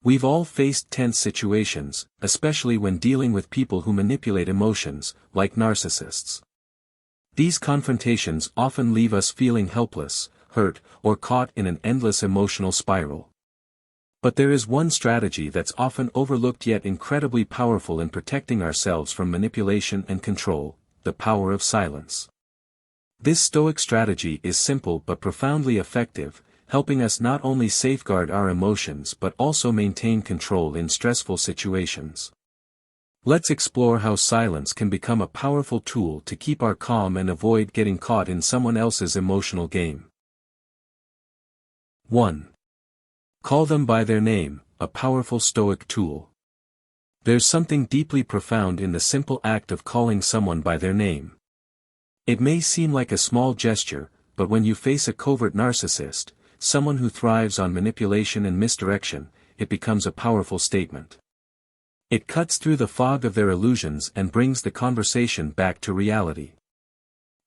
We've all faced tense situations, especially when dealing with people who manipulate emotions, like narcissists. These confrontations often leave us feeling helpless, hurt, or caught in an endless emotional spiral. But there is one strategy that's often overlooked yet incredibly powerful in protecting ourselves from manipulation and control: the power of silence. This Stoic strategy is simple but profoundly effective, helping us not only safeguard our emotions but also maintain control in stressful situations. Let's explore how silence can become a powerful tool to keep our calm and avoid getting caught in someone else's emotional game. 1. Call them by their name, a powerful Stoic tool. There's something deeply profound in the simple act of calling someone by their name. It may seem like a small gesture, but when you face a covert narcissist, someone who thrives on manipulation and misdirection, it becomes a powerful statement. It cuts through the fog of their illusions and brings the conversation back to reality.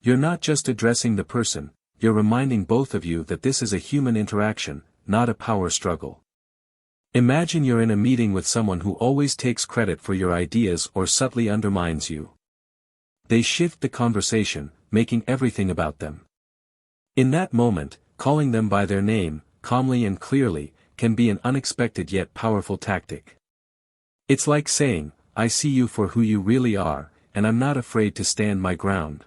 You're not just addressing the person, you're reminding both of you that this is a human interaction, not a power struggle. Imagine you're in a meeting with someone who always takes credit for your ideas or subtly undermines you. They shift the conversation, making everything about them. In that moment, calling them by their name, calmly and clearly, can be an unexpected yet powerful tactic. It's like saying, "I see you for who you really are, and I'm not afraid to stand my ground."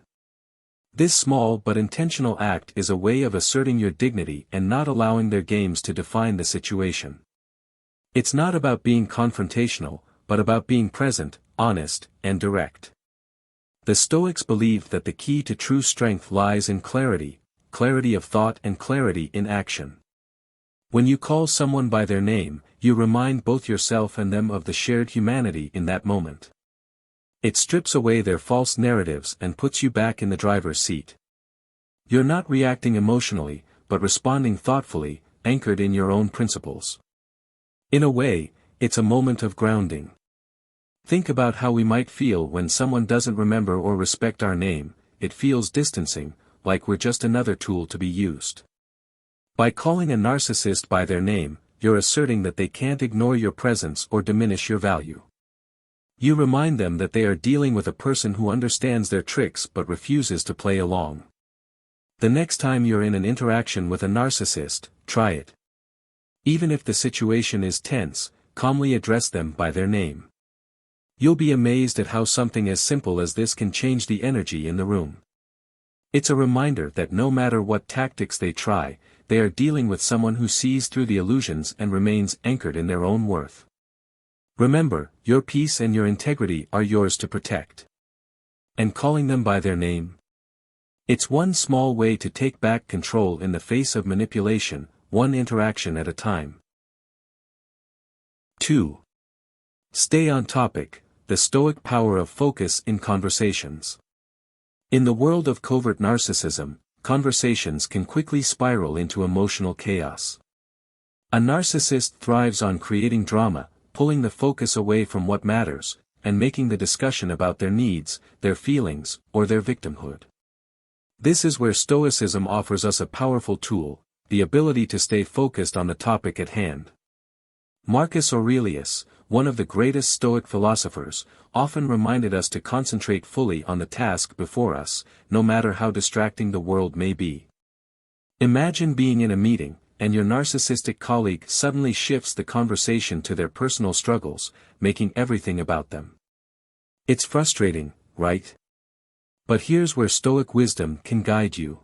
This small but intentional act is a way of asserting your dignity and not allowing their games to define the situation. It's not about being confrontational, but about being present, honest, and direct. The Stoics believe that the key to true strength lies in clarity of thought and clarity in action. When you call someone by their name, you remind both yourself and them of the shared humanity in that moment. It strips away their false narratives and puts you back in the driver's seat. You're not reacting emotionally, but responding thoughtfully, anchored in your own principles. In a way, it's a moment of grounding. Think about how we might feel when someone doesn't remember or respect our name. It feels distancing, like we're just another tool to be used. By calling a narcissist by their name, you're asserting that they can't ignore your presence or diminish your value. You remind them that they are dealing with a person who understands their tricks but refuses to play along. The next time you're in an interaction with a narcissist, try it. Even if the situation is tense, calmly address them by their name. You'll be amazed at how something as simple as this can change the energy in the room. It's a reminder that no matter what tactics they try, they are dealing with someone who sees through the illusions and remains anchored in their own worth. Remember, your peace and your integrity are yours to protect. And calling them by their name? It's one small way to take back control in the face of manipulation, one interaction at a time. 2. Stay on topic, the Stoic power of focus in conversations. In the world of covert narcissism, conversations can quickly spiral into emotional chaos. A narcissist thrives on creating drama, pulling the focus away from what matters, and making the discussion about their needs, their feelings, or their victimhood. This is where Stoicism offers us a powerful tool, the ability to stay focused on the topic at hand. Marcus Aurelius, one of the greatest Stoic philosophers, often reminded us to concentrate fully on the task before us, no matter how distracting the world may be. Imagine being in a meeting, and your narcissistic colleague suddenly shifts the conversation to their personal struggles, making everything about them. It's frustrating, right? But here's where Stoic wisdom can guide you.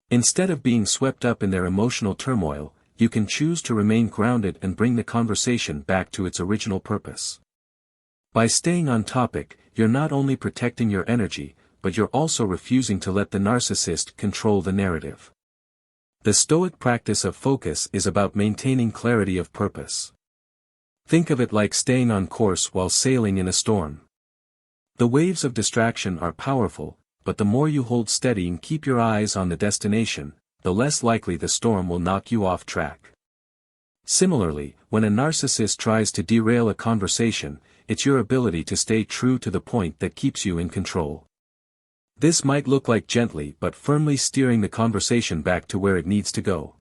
Instead of being swept up in their emotional turmoil, you can choose to remain grounded and bring the conversation back to its original purpose. By staying on topic, you're not only protecting your energy, but you're also refusing to let the narcissist control the narrative. The Stoic practice of focus is about maintaining clarity of purpose. Think of it like staying on course while sailing in a storm. The waves of distraction are powerful, but the more you hold steady and keep your eyes on the destination, the less likely the storm will knock you off track. Similarly, when a narcissist tries to derail a conversation, it's your ability to stay true to the point that keeps you in control. This might look like gently but firmly steering the conversation back to where it needs to go.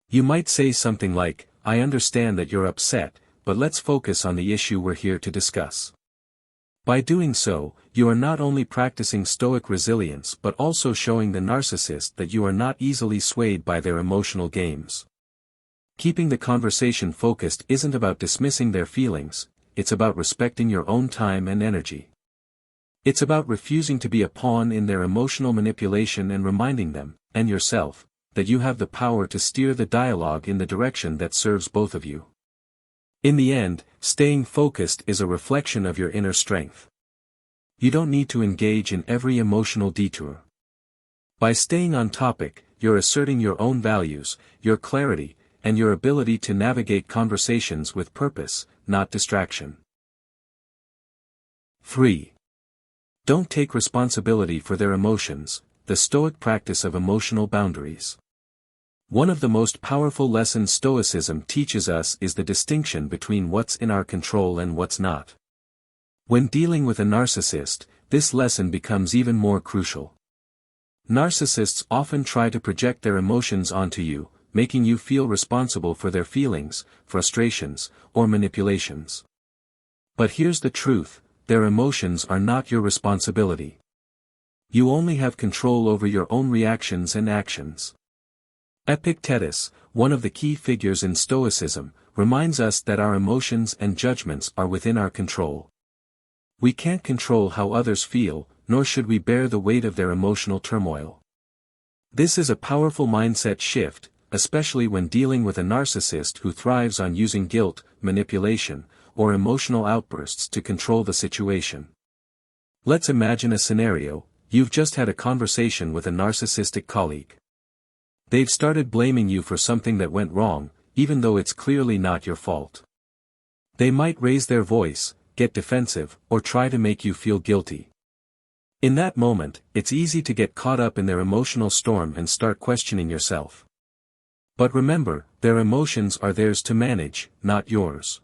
You might say something like, I understand that you're upset, but let's focus on the issue we're here to discuss. By doing so, you are not only practicing stoic resilience but also showing the narcissist that you are not easily swayed by their emotional games. Keeping the conversation focused isn't about dismissing their feelings, it's about respecting your own time and energy. It's about refusing to be a pawn in their emotional manipulation and reminding them, and yourself, that you have the power to steer the dialogue in the direction that serves both of you. In the end, staying focused is a reflection of your inner strength. You don't need to engage in every emotional detour. By staying on topic, you're asserting your own values, your clarity, and your ability to navigate conversations with purpose, not distraction. 3. Don't take responsibility for their emotions, the Stoic practice of emotional boundaries. One of the most powerful lessons Stoicism teaches us is the distinction between what's in our control and what's not. When dealing with a narcissist, this lesson becomes even more crucial. Narcissists often try to project their emotions onto you, making you feel responsible for their feelings, frustrations, or manipulations. But here's the truth, their emotions are not your responsibility. You only have control over your own reactions and actions. Epictetus, one of the key figures in Stoicism, reminds us that our emotions and judgments are within our control. We can't control how others feel, nor should we bear the weight of their emotional turmoil. This is a powerful mindset shift, especially when dealing with a narcissist who thrives on using guilt, manipulation, or emotional outbursts to control the situation. Let's imagine a scenario: you've just had a conversation with a narcissistic colleague. They've started blaming you for something that went wrong, even though it's clearly not your fault. They might raise their voice, get defensive, or try to make you feel guilty. In that moment, it's easy to get caught up in their emotional storm and start questioning yourself. But remember, their emotions are theirs to manage, not yours.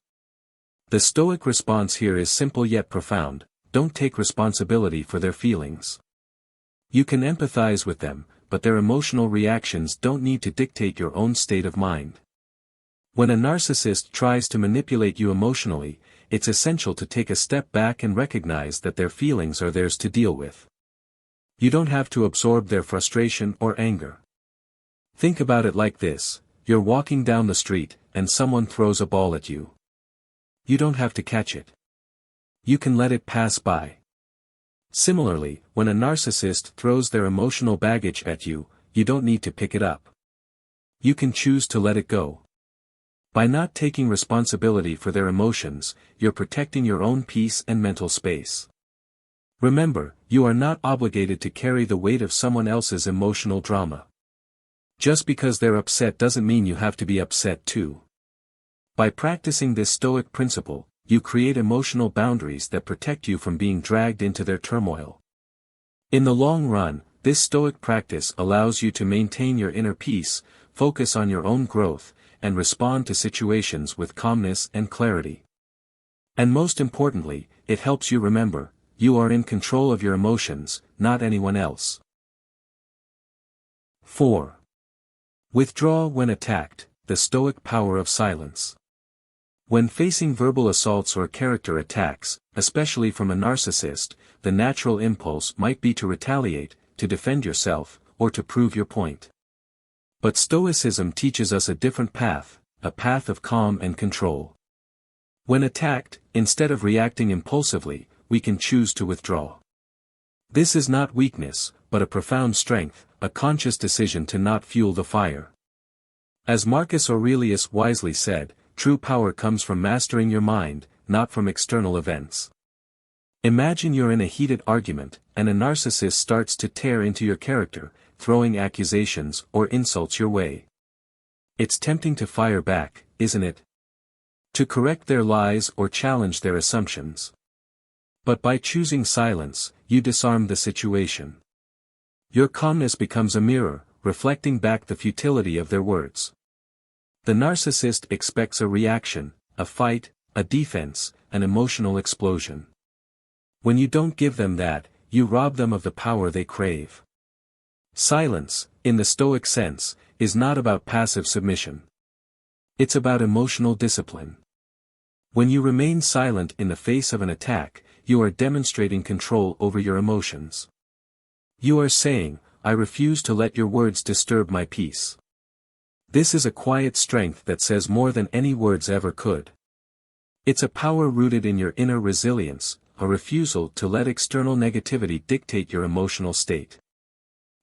The Stoic response here is simple yet profound: don't take responsibility for their feelings. You can empathize with them, but their emotional reactions don't need to dictate your own state of mind. When a narcissist tries to manipulate you emotionally, it's essential to take a step back and recognize that their feelings are theirs to deal with. You don't have to absorb their frustration or anger. Think about it like this: you're walking down the street, and someone throws a ball at you. You don't have to catch it. You can let it pass by. Similarly, when a narcissist throws their emotional baggage at you, you don't need to pick it up. You can choose to let it go. By not taking responsibility for their emotions, you're protecting your own peace and mental space. Remember, you are not obligated to carry the weight of someone else's emotional drama. Just because they're upset doesn't mean you have to be upset too. By practicing this Stoic principle, you create emotional boundaries that protect you from being dragged into their turmoil. In the long run, this Stoic practice allows you to maintain your inner peace, focus on your own growth, and respond to situations with calmness and clarity. And most importantly, it helps you remember, you are in control of your emotions, not anyone else. 4. Withdraw when attacked, the Stoic power of silence. When facing verbal assaults or character attacks, especially from a narcissist, the natural impulse might be to retaliate, to defend yourself, or to prove your point. But Stoicism teaches us a different path, a path of calm and control. When attacked, instead of reacting impulsively, we can choose to withdraw. This is not weakness, but a profound strength, a conscious decision to not fuel the fire. As Marcus Aurelius wisely said, true power comes from mastering your mind, not from external events. Imagine you're in a heated argument, and a narcissist starts to tear into your character, throwing accusations or insults your way. It's tempting to fire back, isn't it? To correct their lies or challenge their assumptions. But by choosing silence, you disarm the situation. Your calmness becomes a mirror, reflecting back the futility of their words. The narcissist expects a reaction, a fight, a defense, an emotional explosion. When you don't give them that, you rob them of the power they crave. Silence, in the Stoic sense, is not about passive submission. It's about emotional discipline. When you remain silent in the face of an attack, you are demonstrating control over your emotions. You are saying, "I refuse to let your words disturb my peace." This is a quiet strength that says more than any words ever could. It's a power rooted in your inner resilience, a refusal to let external negativity dictate your emotional state.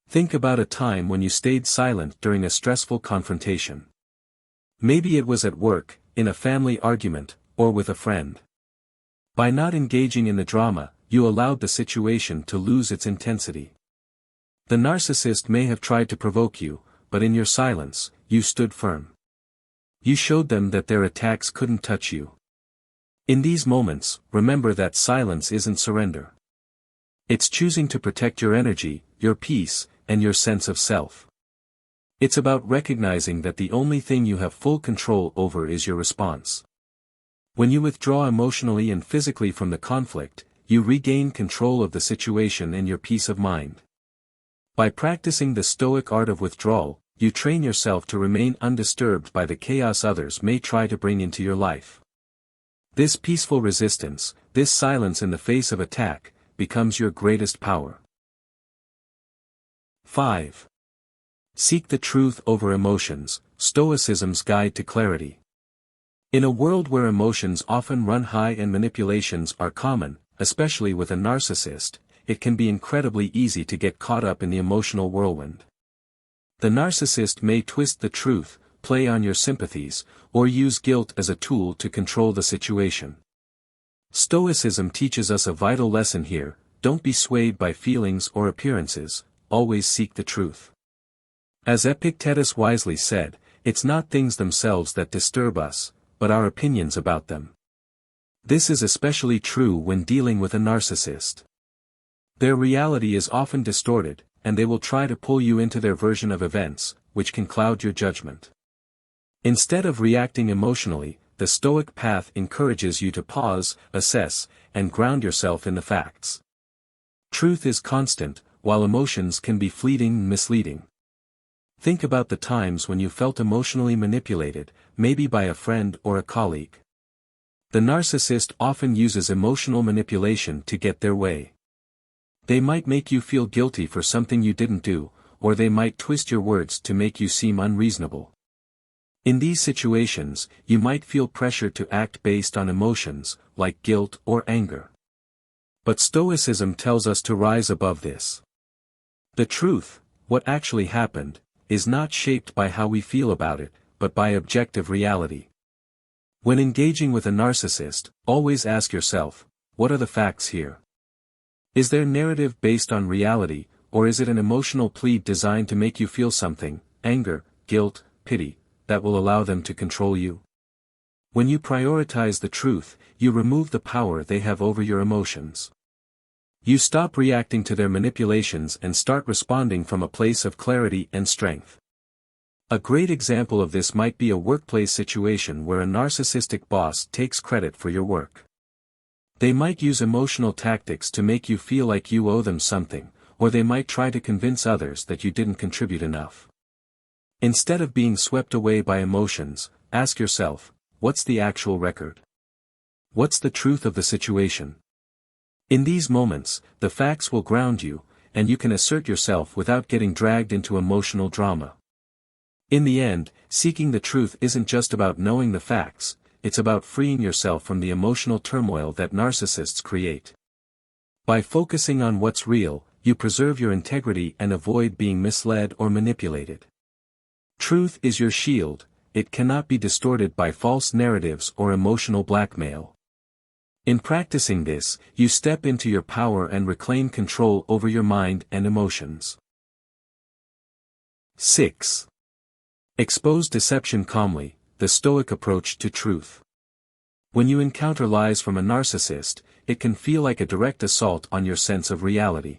Think about a time when you stayed silent during a stressful confrontation. Maybe it was at work, in a family argument, or with a friend. By not engaging in the drama, you allowed the situation to lose its intensity. The narcissist may have tried to provoke you, but in your silence, you stood firm. You showed them that their attacks couldn't touch you. In these moments, remember that silence isn't surrender. It's choosing to protect your energy, your peace, and your sense of self. It's about recognizing that the only thing you have full control over is your response. When you withdraw emotionally and physically from the conflict, you regain control of the situation and your peace of mind. By practicing the Stoic art of withdrawal, you train yourself to remain undisturbed by the chaos others may try to bring into your life. This peaceful resistance, this silence in the face of attack, becomes your greatest power. 5. Seek the truth over emotions, Stoicism's guide to clarity. In a world where emotions often run high and manipulations are common, especially with a narcissist, it can be incredibly easy to get caught up in the emotional whirlwind. The narcissist may twist the truth, play on your sympathies, or use guilt as a tool to control the situation. Stoicism teaches us a vital lesson here: don't be swayed by feelings or appearances, always seek the truth. As Epictetus wisely said, it's not things themselves that disturb us, but our opinions about them. This is especially true when dealing with a narcissist. Their reality is often distorted, and they will try to pull you into their version of events, which can cloud your judgment. Instead of reacting emotionally, the Stoic path encourages you to pause, assess, and ground yourself in the facts. Truth is constant, while emotions can be fleeting and misleading. Think about the times when you felt emotionally manipulated, maybe by a friend or a colleague. The narcissist often uses emotional manipulation to get their way. They might make you feel guilty for something you didn't do, or they might twist your words to make you seem unreasonable. In these situations, you might feel pressure to act based on emotions, like guilt or anger. But Stoicism tells us to rise above this. The truth, what actually happened, is not shaped by how we feel about it, but by objective reality. When engaging with a narcissist, always ask yourself, what are the facts here? Is their narrative based on reality, or is it an emotional plea designed to make you feel something, anger, guilt, pity, that will allow them to control you? When you prioritize the truth, you remove the power they have over your emotions. You stop reacting to their manipulations and start responding from a place of clarity and strength. A great example of this might be a workplace situation where a narcissistic boss takes credit for your work. They might use emotional tactics to make you feel like you owe them something, or they might try to convince others that you didn't contribute enough. Instead of being swept away by emotions, ask yourself, what's the actual record? What's the truth of the situation? In these moments, the facts will ground you, and you can assert yourself without getting dragged into emotional drama. In the end, seeking the truth isn't just about knowing the facts, it's about freeing yourself from the emotional turmoil that narcissists create. By focusing on what's real, you preserve your integrity and avoid being misled or manipulated. Truth is your shield, it cannot be distorted by false narratives or emotional blackmail. In practicing this, you step into your power and reclaim control over your mind and emotions. 6. Expose deception calmly, the Stoic approach to truth. When you encounter lies from a narcissist, it can feel like a direct assault on your sense of reality.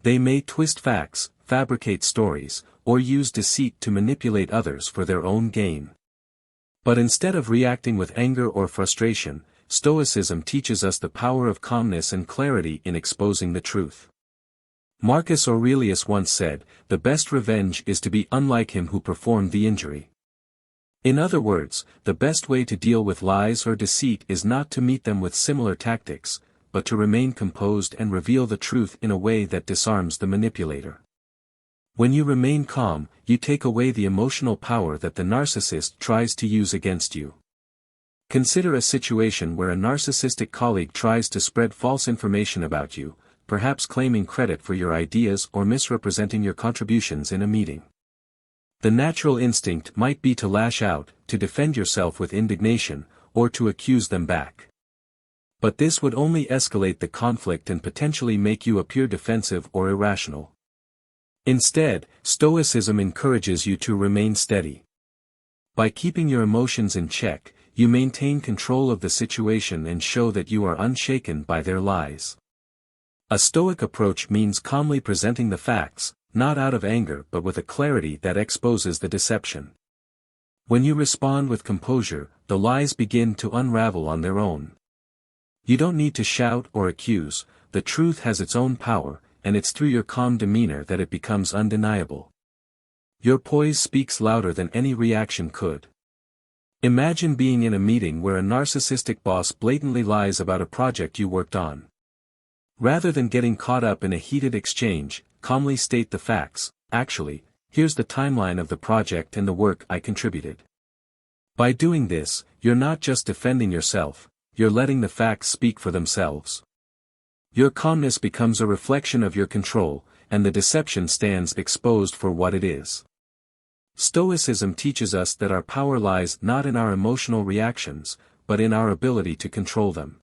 They may twist facts, fabricate stories, or use deceit to manipulate others for their own gain. But instead of reacting with anger or frustration, Stoicism teaches us the power of calmness and clarity in exposing the truth. Marcus Aurelius once said, "The best revenge is to be unlike him who performed the injury." In other words, the best way to deal with lies or deceit is not to meet them with similar tactics, but to remain composed and reveal the truth in a way that disarms the manipulator. When you remain calm, you take away the emotional power that the narcissist tries to use against you. Consider a situation where a narcissistic colleague tries to spread false information about you, perhaps claiming credit for your ideas or misrepresenting your contributions in a meeting. The natural instinct might be to lash out, to defend yourself with indignation, or to accuse them back. But this would only escalate the conflict and potentially make you appear defensive or irrational. Instead, Stoicism encourages you to remain steady. By keeping your emotions in check, you maintain control of the situation and show that you are unshaken by their lies. A Stoic approach means calmly presenting the facts, not out of anger but with a clarity that exposes the deception. When you respond with composure, the lies begin to unravel on their own. You don't need to shout or accuse, the truth has its own power, and it's through your calm demeanor that it becomes undeniable. Your poise speaks louder than any reaction could. Imagine being in a meeting where a narcissistic boss blatantly lies about a project you worked on. Rather than getting caught up in a heated exchange, calmly state the facts. Actually, here's the timeline of the project and the work I contributed. By doing this, you're not just defending yourself, you're letting the facts speak for themselves. Your calmness becomes a reflection of your control, and the deception stands exposed for what it is. Stoicism teaches us that our power lies not in our emotional reactions, but in our ability to control them.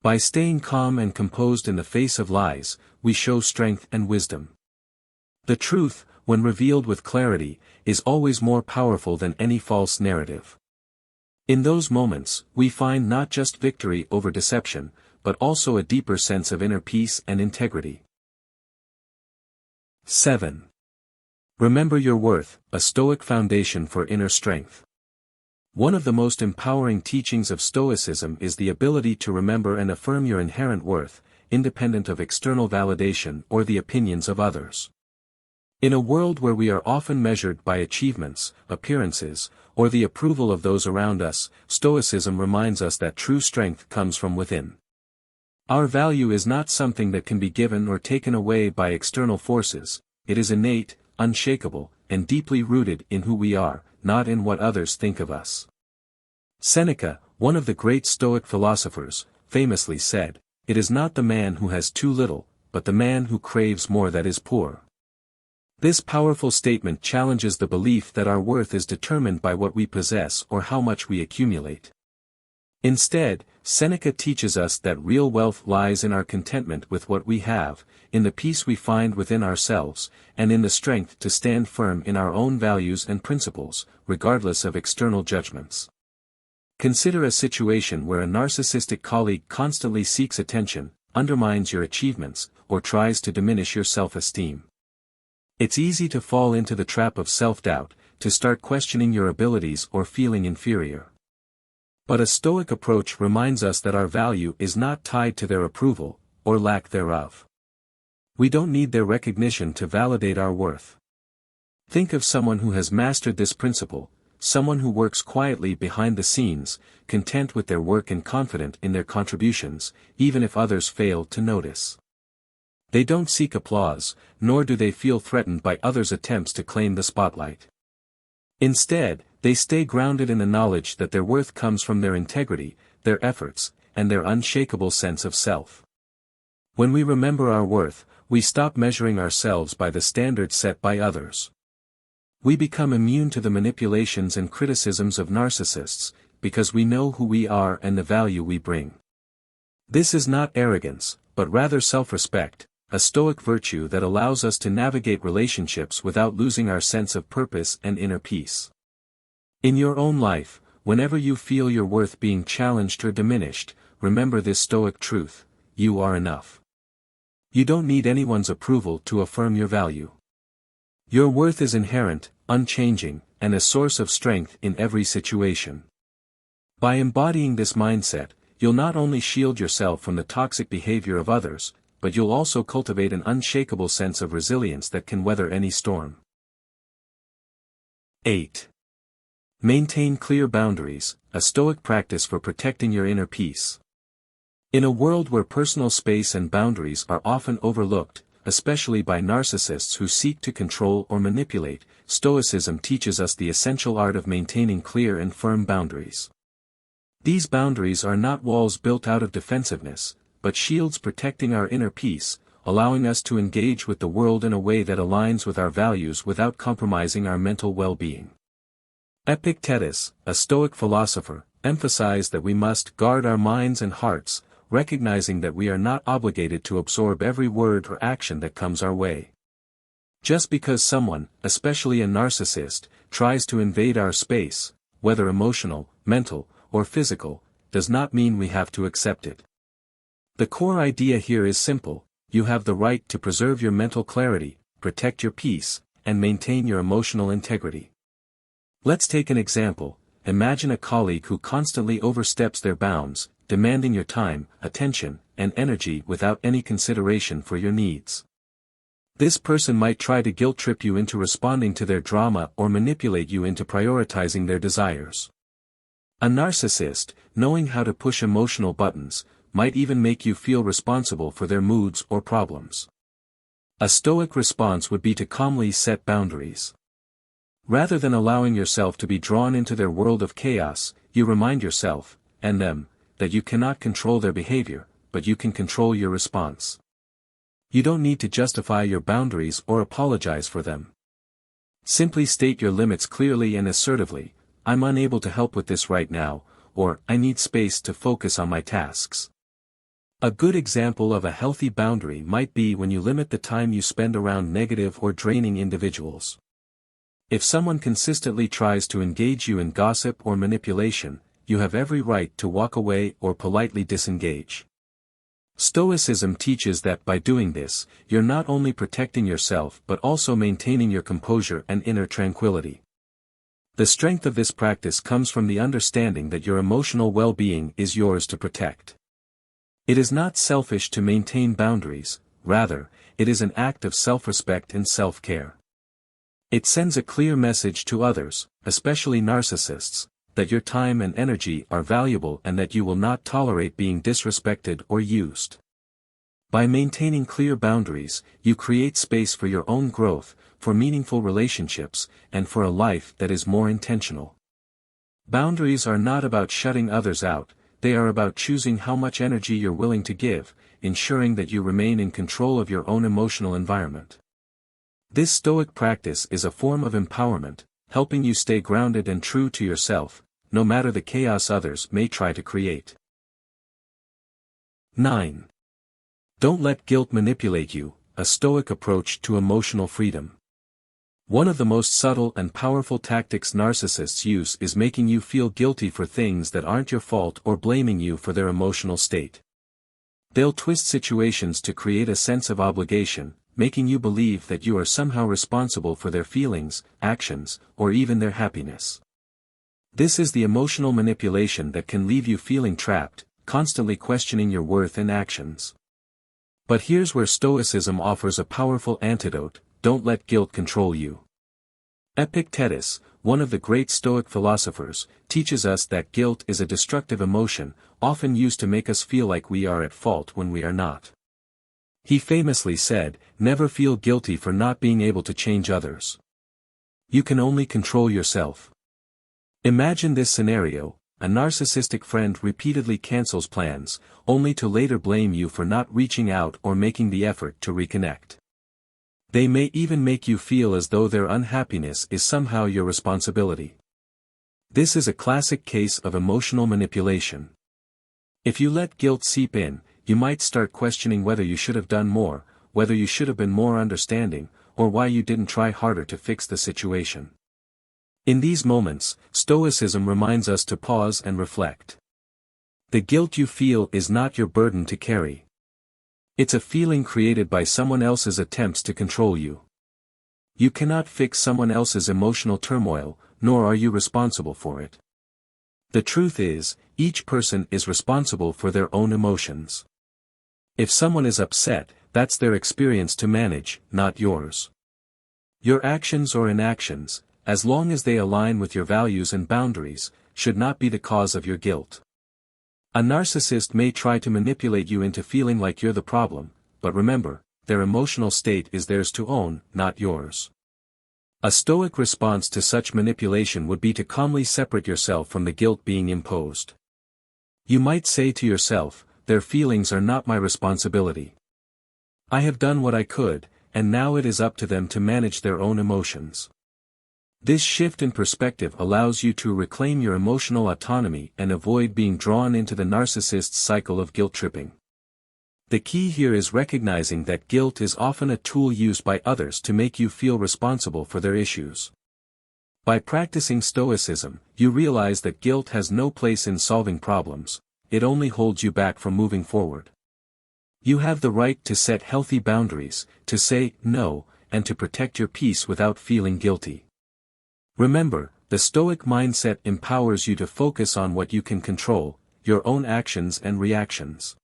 By staying calm and composed in the face of lies, we show strength and wisdom. The truth, when revealed with clarity, is always more powerful than any false narrative. In those moments, we find not just victory over deception, but also a deeper sense of inner peace and integrity. 7. Remember your worth, a Stoic foundation for inner strength. One of the most empowering teachings of Stoicism is the ability to remember and affirm your inherent worth, independent of external validation or the opinions of others. In a world where we are often measured by achievements, appearances, or the approval of those around us, Stoicism reminds us that true strength comes from within. Our value is not something that can be given or taken away by external forces, it is innate, unshakable, and deeply rooted in who we are, not in what others think of us. Seneca, one of the great Stoic philosophers, famously said, "It is not the man who has too little, but the man who craves more that is poor." This powerful statement challenges the belief that our worth is determined by what we possess or how much we accumulate. Instead, Seneca teaches us that real wealth lies in our contentment with what we have, in the peace we find within ourselves, and in the strength to stand firm in our own values and principles, regardless of external judgments. Consider a situation where a narcissistic colleague constantly seeks attention, undermines your achievements, or tries to diminish your self-esteem. It's easy to fall into the trap of self-doubt, to start questioning your abilities or feeling inferior. But a Stoic approach reminds us that our value is not tied to their approval, or lack thereof. We don't need their recognition to validate our worth. Think of someone who has mastered this principle, someone who works quietly behind the scenes, content with their work and confident in their contributions, even if others fail to notice. They don't seek applause, nor do they feel threatened by others' attempts to claim the spotlight. Instead, they stay grounded in the knowledge that their worth comes from their integrity, their efforts, and their unshakable sense of self. When we remember our worth, we stop measuring ourselves by the standards set by others. We become immune to the manipulations and criticisms of narcissists, because we know who we are and the value we bring. This is not arrogance, but rather self-respect, a Stoic virtue that allows us to navigate relationships without losing our sense of purpose and inner peace. In your own life, whenever you feel your worth being challenged or diminished, remember this Stoic truth: you are enough. You don't need anyone's approval to affirm your value. Your worth is inherent, unchanging, and a source of strength in every situation. By embodying this mindset, you'll not only shield yourself from the toxic behavior of others, but you'll also cultivate an unshakable sense of resilience that can weather any storm. 8. Maintain clear boundaries, a Stoic practice for protecting your inner peace. In a world where personal space and boundaries are often overlooked, especially by narcissists who seek to control or manipulate, Stoicism teaches us the essential art of maintaining clear and firm boundaries. These boundaries are not walls built out of defensiveness, but shields protecting our inner peace, allowing us to engage with the world in a way that aligns with our values without compromising our mental well-being. Epictetus, a Stoic philosopher, emphasized that we must guard our minds and hearts, recognizing that we are not obligated to absorb every word or action that comes our way. Just because someone, especially a narcissist, tries to invade our space, whether emotional, mental, or physical, does not mean we have to accept it. The core idea here is simple: you have the right to preserve your mental clarity, protect your peace, and maintain your emotional integrity. Let's take an example. Imagine a colleague who constantly oversteps their bounds, demanding your time, attention, and energy without any consideration for your needs. This person might try to guilt-trip you into responding to their drama or manipulate you into prioritizing their desires. A narcissist, knowing how to push emotional buttons, might even make you feel responsible for their moods or problems. A Stoic response would be to calmly set boundaries. Rather than allowing yourself to be drawn into their world of chaos, you remind yourself, and them, that you cannot control their behavior, but you can control your response. You don't need to justify your boundaries or apologize for them. Simply state your limits clearly and assertively: I'm unable to help with this right now, or I need space to focus on my tasks. A good example of a healthy boundary might be when you limit the time you spend around negative or draining individuals. If someone consistently tries to engage you in gossip or manipulation, you have every right to walk away or politely disengage. Stoicism teaches that by doing this, you're not only protecting yourself but also maintaining your composure and inner tranquility. The strength of this practice comes from the understanding that your emotional well-being is yours to protect. It is not selfish to maintain boundaries, rather, it is an act of self-respect and self-care. It sends a clear message to others, especially narcissists, that your time and energy are valuable and that you will not tolerate being disrespected or used. By maintaining clear boundaries, you create space for your own growth, for meaningful relationships, and for a life that is more intentional. Boundaries are not about shutting others out, they are about choosing how much energy you're willing to give, ensuring that you remain in control of your own emotional environment. This Stoic practice is a form of empowerment, helping you stay grounded and true to yourself, no matter the chaos others may try to create. 9. Don't let guilt manipulate you, a Stoic approach to emotional freedom. One of the most subtle and powerful tactics narcissists use is making you feel guilty for things that aren't your fault or blaming you for their emotional state. They'll twist situations to create a sense of obligation, making you believe that you are somehow responsible for their feelings, actions, or even their happiness. This is the emotional manipulation that can leave you feeling trapped, constantly questioning your worth and actions. But here's where Stoicism offers a powerful antidote: don't let guilt control you. Epictetus, one of the great Stoic philosophers, teaches us that guilt is a destructive emotion, often used to make us feel like we are at fault when we are not. He famously said, "Never feel guilty for not being able to change others. You can only control yourself." Imagine this scenario: a narcissistic friend repeatedly cancels plans, only to later blame you for not reaching out or making the effort to reconnect. They may even make you feel as though their unhappiness is somehow your responsibility. This is a classic case of emotional manipulation. If you let guilt seep in, you might start questioning whether you should have done more, whether you should have been more understanding, or why you didn't try harder to fix the situation. In these moments, Stoicism reminds us to pause and reflect. The guilt you feel is not your burden to carry. It's a feeling created by someone else's attempts to control you. You cannot fix someone else's emotional turmoil, nor are you responsible for it. The truth is, each person is responsible for their own emotions. If someone is upset, that's their experience to manage, not yours. Your actions or inactions, as long as they align with your values and boundaries, should not be the cause of your guilt. A narcissist may try to manipulate you into feeling like you're the problem, but remember, their emotional state is theirs to own, not yours. A Stoic response to such manipulation would be to calmly separate yourself from the guilt being imposed. You might say to yourself, their feelings are not my responsibility. I have done what I could, and now it is up to them to manage their own emotions. This shift in perspective allows you to reclaim your emotional autonomy and avoid being drawn into the narcissist's cycle of guilt tripping. The key here is recognizing that guilt is often a tool used by others to make you feel responsible for their issues. By practicing Stoicism, you realize that guilt has no place in solving problems, it only holds you back from moving forward. You have the right to set healthy boundaries, to say no, and to protect your peace without feeling guilty. Remember, the Stoic mindset empowers you to focus on what you can control, your own actions and reactions.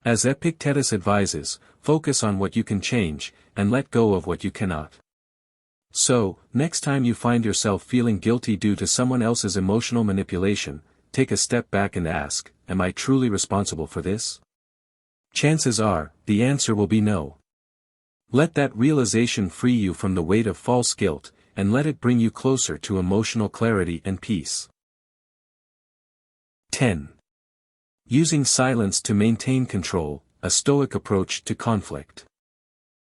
As Epictetus advises, focus on what you can change, and let go of what you cannot. So, next time you find yourself feeling guilty due to someone else's emotional manipulation, take a step back and ask, am I truly responsible for this? Chances are, the answer will be no. Let that realization free you from the weight of false guilt, and let it bring you closer to emotional clarity and peace. 10. Using silence to maintain control, a Stoic approach to conflict.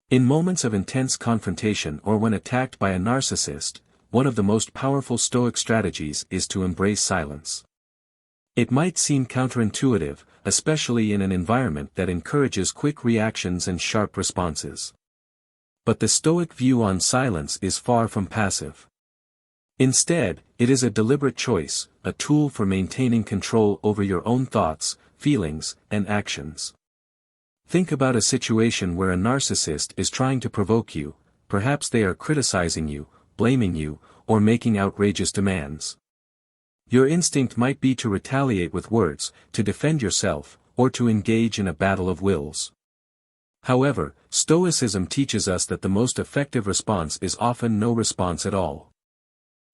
In moments of intense confrontation or when attacked by a narcissist, one of the most powerful Stoic strategies is to embrace silence. It might seem counterintuitive, especially in an environment that encourages quick reactions and sharp responses. But the Stoic view on silence is far from passive. Instead, it is a deliberate choice, a tool for maintaining control over your own thoughts, feelings, and actions. Think about a situation where a narcissist is trying to provoke you, perhaps they are criticizing you, blaming you, or making outrageous demands. Your instinct might be to retaliate with words, to defend yourself, or to engage in a battle of wills. However, Stoicism teaches us that the most effective response is often no response at all.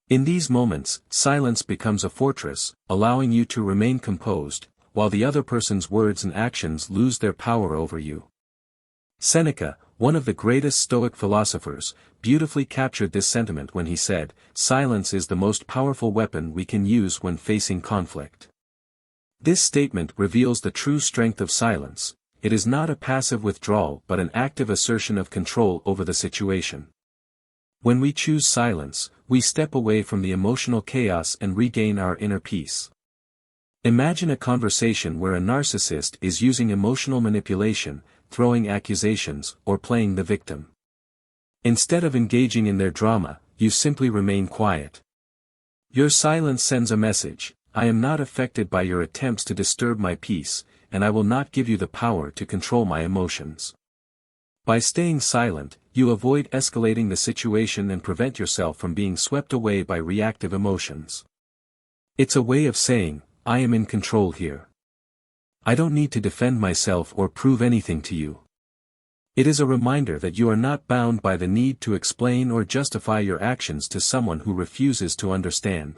In these moments, silence becomes a fortress, allowing you to remain composed, while the other person's words and actions lose their power over you. Seneca, one of the greatest Stoic philosophers, beautifully captured this sentiment when he said, "Silence is the most powerful weapon we can use when facing conflict." This statement reveals the true strength of silence. It is not a passive withdrawal but an active assertion of control over the situation. When we choose silence, we step away from the emotional chaos and regain our inner peace. Imagine a conversation where a narcissist is using emotional manipulation, throwing accusations, or playing the victim. Instead of engaging in their drama, you simply remain quiet. Your silence sends a message: I am not affected by your attempts to disturb my peace, and I will not give you the power to control my emotions. By staying silent, you avoid escalating the situation and prevent yourself from being swept away by reactive emotions. It's a way of saying, I am in control here. I don't need to defend myself or prove anything to you. It is a reminder that you are not bound by the need to explain or justify your actions to someone who refuses to understand.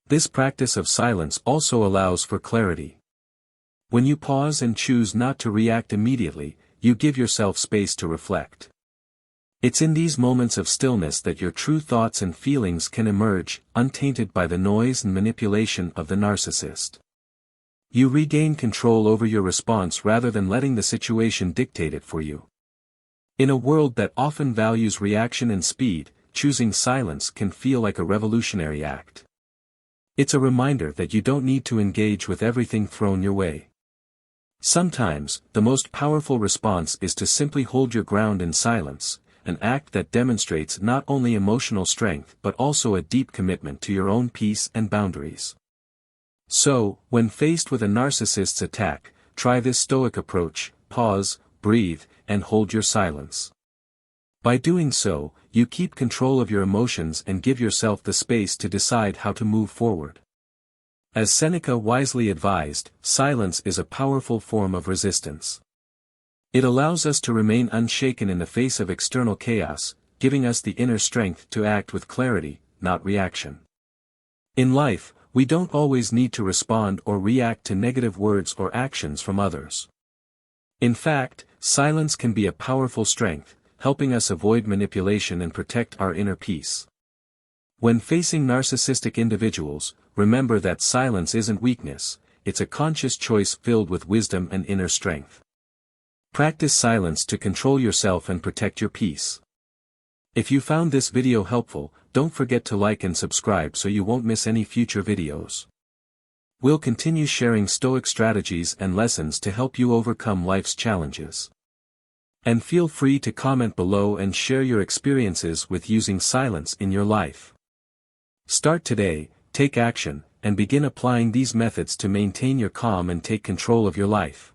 This practice of silence also allows for clarity. When you pause and choose not to react immediately, you give yourself space to reflect. It's in these moments of stillness that your true thoughts and feelings can emerge, untainted by the noise and manipulation of the narcissist. You regain control over your response rather than letting the situation dictate it for you. In a world that often values reaction and speed, choosing silence can feel like a revolutionary act. It's a reminder that you don't need to engage with everything thrown your way. Sometimes, the most powerful response is to simply hold your ground in silence, an act that demonstrates not only emotional strength but also a deep commitment to your own peace and boundaries. So, when faced with a narcissist's attack, try this Stoic approach: pause, breathe, and hold your silence. By doing so, you keep control of your emotions and give yourself the space to decide how to move forward. As Seneca wisely advised, silence is a powerful form of resistance. It allows us to remain unshaken in the face of external chaos, giving us the inner strength to act with clarity, not reaction. In life, we don't always need to respond or react to negative words or actions from others. In fact, silence can be a powerful strength, helping us avoid manipulation and protect our inner peace. When facing narcissistic individuals, remember that silence isn't weakness, it's a conscious choice filled with wisdom and inner strength. Practice silence to control yourself and protect your peace. If you found this video helpful, don't forget to like and subscribe so you won't miss any future videos. We'll continue sharing Stoic strategies and lessons to help you overcome life's challenges. And feel free to comment below and share your experiences with using silence in your life. Start today, take action, and begin applying these methods to maintain your calm and take control of your life.